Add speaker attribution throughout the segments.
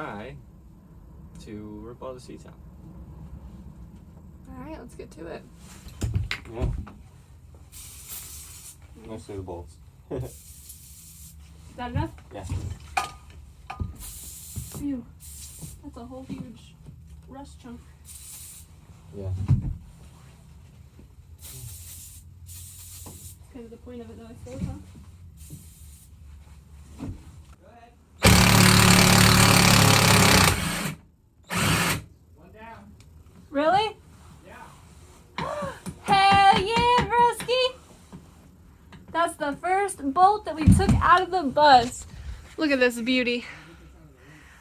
Speaker 1: try to rip all the seats out.
Speaker 2: Alright, let's get to it.
Speaker 1: Yeah. Mostly the bolts.
Speaker 2: Is that enough?
Speaker 1: Yeah.
Speaker 2: Phew. That's a whole huge rust chunk.
Speaker 1: Yeah.
Speaker 2: That's kind of the point of it though, I suppose, huh? Really? Yeah. Hell yeah, broski! That's the first bolt that we took out of the bus. Look at this beauty.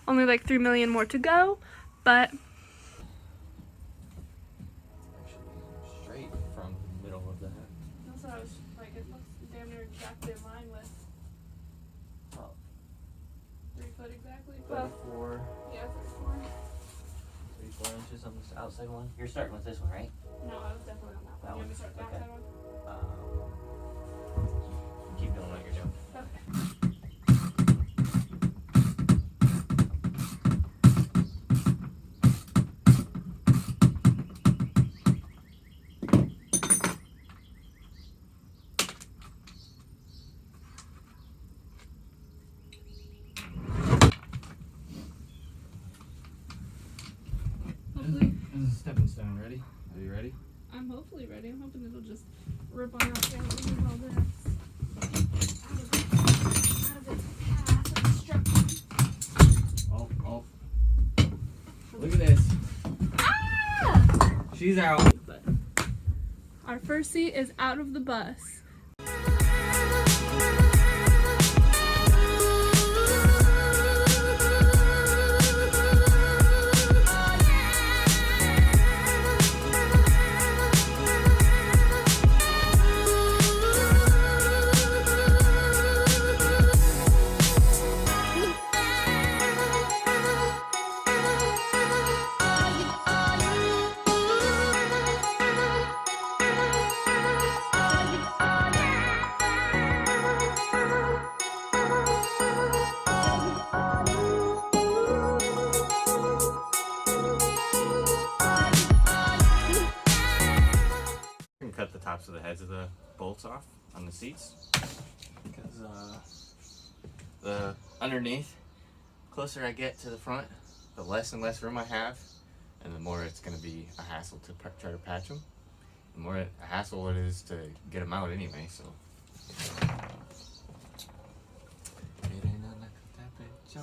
Speaker 2: Only like 3 million more to go, but
Speaker 1: Straight from the middle of that.
Speaker 2: that's what I was like. It looks damn near exactly in line with.
Speaker 1: Oh.
Speaker 2: 3 foot exactly. Well,
Speaker 1: 34.
Speaker 2: yeah, 34.
Speaker 1: 34 inches on this outside one. You're starting with this one, right?
Speaker 2: No, I was definitely on that one. You want me to start the outside one?
Speaker 1: Keep doing what you're doing.
Speaker 2: Okay. Hopefully,
Speaker 1: This is a stepping stone. Ready? Are you ready?
Speaker 2: I'm hopefully ready. I'm hoping it'll just rip on out there and all this. Out of its path of destruction.
Speaker 1: Oh. Look at this.
Speaker 2: Ah!
Speaker 1: She's out.
Speaker 2: But our first seat is out of the bus.
Speaker 1: Cut the tops of the heads of the bolts off on the seats because the underneath, closer I get to the front, the less and less room I have, and the more it's going to be a hassle to try to patch them. The more a hassle it is to get them out anyway. So it ain't nothing like that, bitch.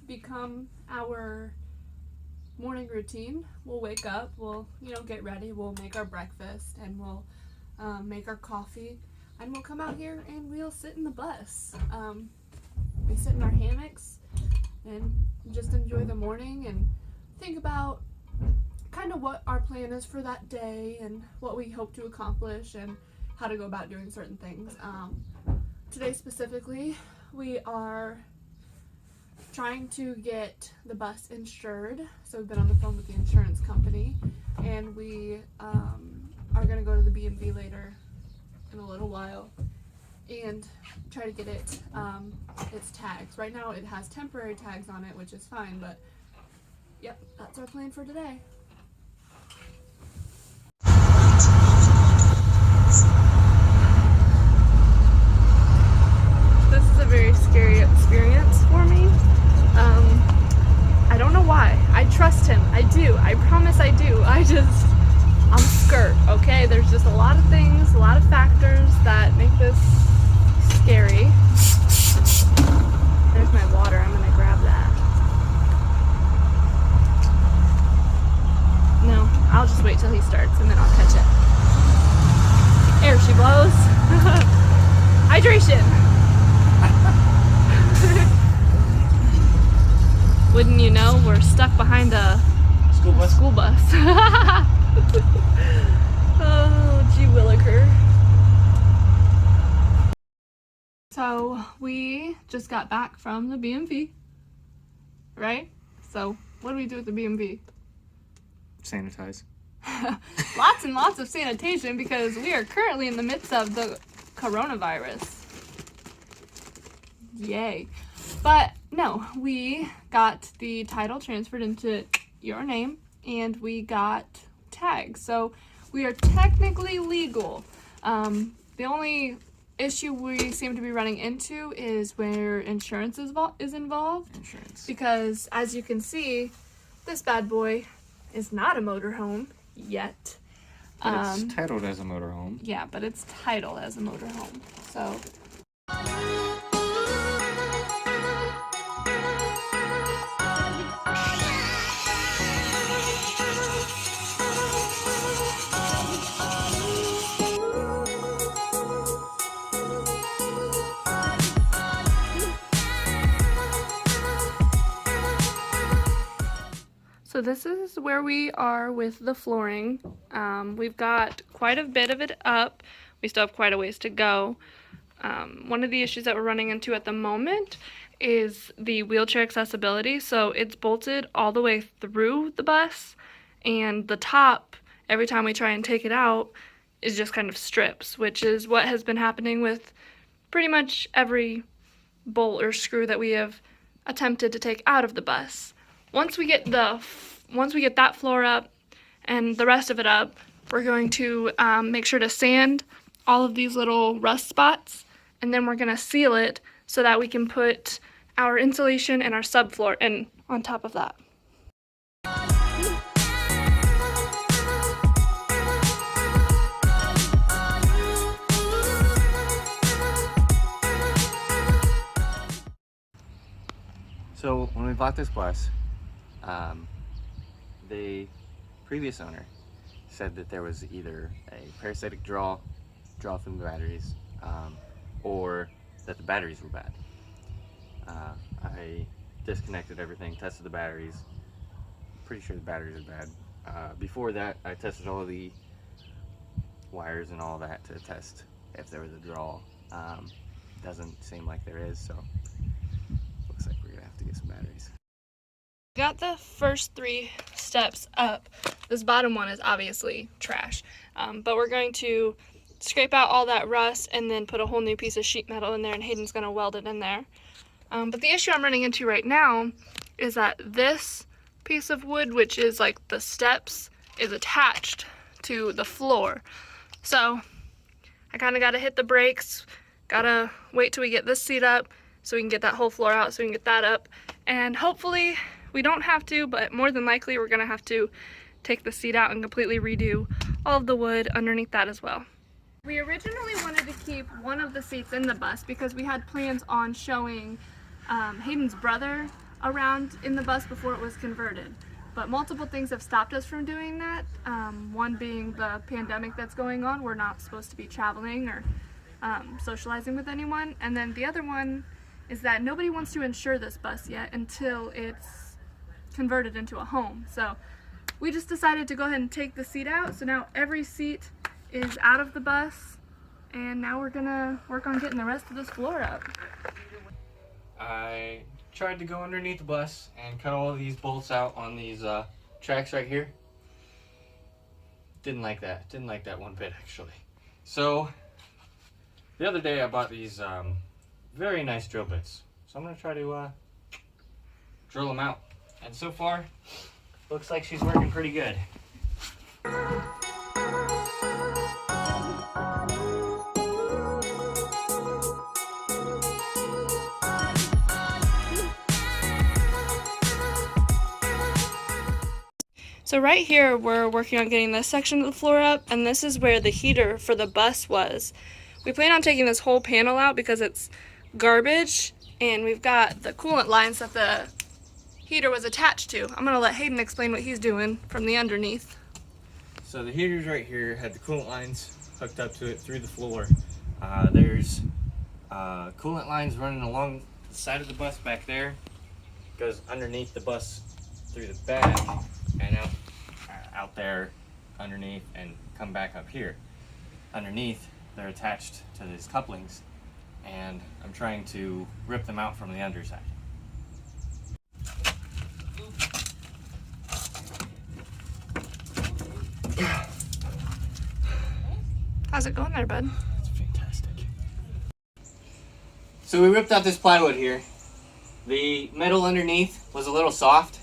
Speaker 1: Become our morning routine. We'll wake up, we'll get ready, we'll make our breakfast, and we'll make our coffee, and we'll come out here and we'll sit in the bus. We sit in our hammocks and just enjoy the morning and think about kind of what our plan is for that day and what we hope to accomplish and how to go about doing certain things. Today specifically, we are trying to get the bus insured. So we've been on the phone with the insurance company, and we are going to go to the B&B later in a little while and try to get it its tags. Right now it has temporary tags on it, which is fine, but yep, that's our plan for today. This is a very scary experience for me. I don't know why.
Speaker 2: trust him. I do. I promise I do. I'm scared, okay? There's just a lot of things, a lot of factors that make this scary. There's my water. I'm gonna grab that. No, I'll just wait till he starts and then I'll catch it. Air she blows. Hydration. Wouldn't you know, we're stuck behind a school bus. Oh, gee williker. So we just got back from the BMV, right? So what do we do at the BMV?
Speaker 3: Sanitize.
Speaker 2: Lots and lots of sanitation because we are currently in the midst of the coronavirus. Yay. But no, we got the title transferred into your name and we got tags. So we are technically legal. The only issue we seem to be running into is where insurance is involved.
Speaker 3: Insurance.
Speaker 2: Because as you can see, this bad boy is not a motorhome yet.
Speaker 3: But it's titled as a motorhome.
Speaker 2: Yeah, but it's titled as a motorhome. So So this is where we are with the flooring. We've got quite a bit of it up. We still have quite a ways to go. One of the issues that we're running into at the moment is the wheelchair accessibility. So it's bolted all the way through the bus, and the top, every time we try and take it out, is just kind of strips, which is what has been happening with pretty much every bolt or screw that we have attempted to take out of the bus. Once we get that floor up and the rest of it up, we're going to make sure to sand all of these little rust spots, and then we're going to seal it so that we can put our insulation and our subfloor in on top of that.
Speaker 3: So when we bought this bus, the previous owner said that there was either a parasitic draw from the batteries, or that the batteries were bad. I disconnected everything, tested the batteries. Pretty sure the batteries are bad. Before that, I tested all the wires and all that to test if there was a draw. Doesn't seem like there is, so looks like we're gonna have to get some batteries.
Speaker 2: Got the first 3 steps up. This bottom one is obviously trash, but we're going to scrape out all that rust and then put a whole new piece of sheet metal in there, and Hayden's going to weld it in there. But the issue I'm running into right now is that this piece of wood, which is like the steps, is attached to the floor. So I kind of got to hit the brakes, got to wait till we get this seat up so we can get that whole floor out, so we can get that up, and hopefully we don't have to, but more than likely we're gonna have to take the seat out and completely redo all of the wood underneath that as well. We originally wanted to keep one of the seats in the bus because we had plans on showing Hayden's brother around in the bus before it was converted. But multiple things have stopped us from doing that. One being the pandemic that's going on. We're not supposed to be traveling or socializing with anyone. And then the other one is that nobody wants to insure this bus yet until it's converted into a home. So we just decided to go ahead and take the seat out. So now every seat is out of the bus, and now we're gonna work on getting the rest of this floor up.
Speaker 3: I tried to go underneath the bus and cut all these bolts out on these tracks right here. Didn't like that one bit, actually. So the other day I bought these very nice drill bits, so I'm gonna try to drill them out. And so far, looks like she's working pretty good.
Speaker 2: So right here, we're working on getting this section of the floor up, and this is where the heater for the bus was. We plan on taking this whole panel out because it's garbage, and we've got the coolant lines that the heater was attached to. I'm gonna let Hayden explain what he's doing from the underneath.
Speaker 3: So the heater's right here, had the coolant lines hooked up to it through the floor. There's coolant lines running along the side of the bus back there. Goes underneath the bus through the back and out there underneath and come back up here. Underneath, they're attached to these couplings, and I'm trying to rip them out from the underside.
Speaker 2: How's it going there, bud?
Speaker 3: It's fantastic. So we ripped out this plywood here. The metal underneath was a little soft.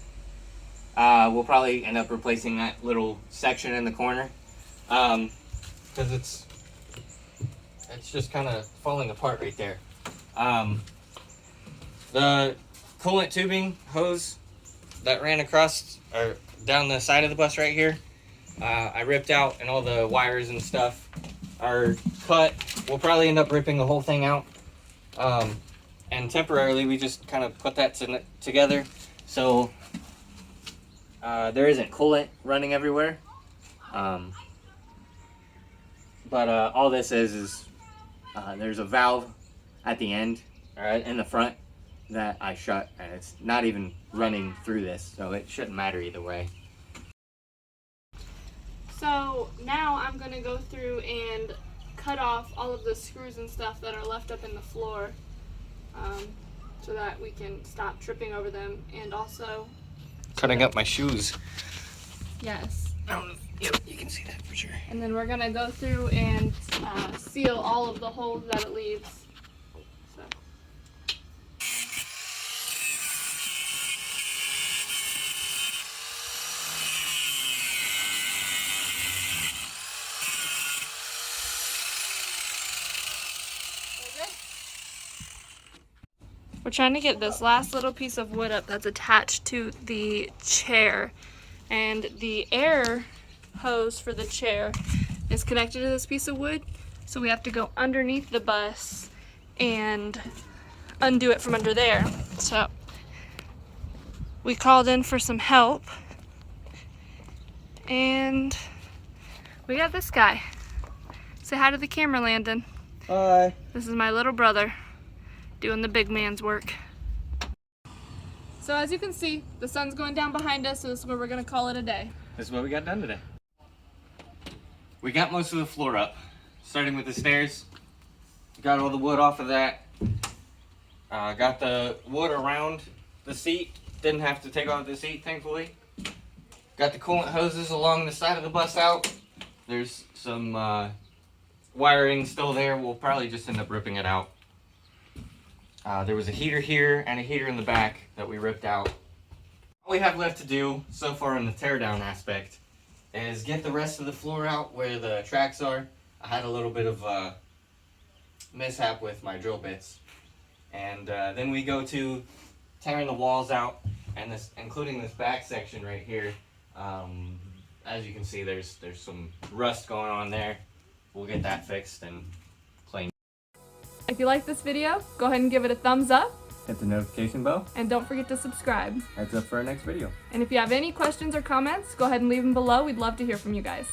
Speaker 3: We'll probably end up replacing that little section in the corner because it's just kind of falling apart right there. The coolant tubing hose that ran across or down the side of the bus right here, I ripped out, and all the wires and stuff are cut. We'll probably end up ripping the whole thing out. And temporarily we just kind of put that together so there isn't coolant running everywhere. But all this is there's a valve at the end, in the front, that I shut, and it's not even running through this, so it shouldn't matter either way.
Speaker 2: So now I'm gonna go through and cut off all of the screws and stuff that are left up in the floor, so that we can stop tripping over them, and also
Speaker 3: Cutting up my shoes.
Speaker 2: yes.
Speaker 3: Yep, you can see that for sure.
Speaker 2: And then we're gonna go through and seal all of the holes that it leaves. So. We're trying to get this last little piece of wood up that's attached to the chair, and the air hose for the chair is connected to this piece of wood, so we have to go underneath the bus and undo it from under there. So we called in for some help, and we got this guy. Say hi to the camera, Landon.
Speaker 3: Hi.
Speaker 2: This is my little brother doing the big man's work. So as you can see, the sun's going down behind us, so this is where we're gonna call it a day.
Speaker 3: This is what we got done today. We got most of the floor up, starting with the stairs. Got all the wood off of that. Got the wood around the seat. Didn't have to take off the seat, thankfully. Got the coolant hoses along the side of the bus out. There's some wiring still there. We'll probably just end up ripping it out. There was a heater here and a heater in the back that we ripped out. All we have left to do so far in the teardown aspect is get the rest of the floor out where the tracks are. I had a little bit of mishap with my drill bits. And then we go to tearing the walls out, and this, including this back section right here. As you can see, there's some rust going on there. We'll get that fixed and cleaned.
Speaker 2: If you like this video, go ahead and give it a thumbs up,
Speaker 3: Hit the notification bell.
Speaker 2: and don't forget to subscribe.
Speaker 3: Heads up for our next video.
Speaker 2: And if you have any questions or comments, go ahead and leave them below. We'd love to hear from you guys.